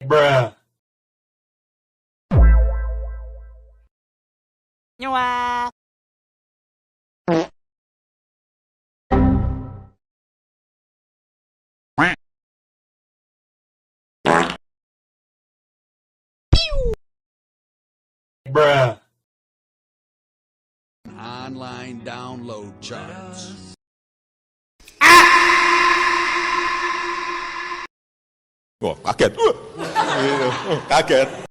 Bruh. Nyawa. Bruh. Online download charts. Wah, kaget. Kaget.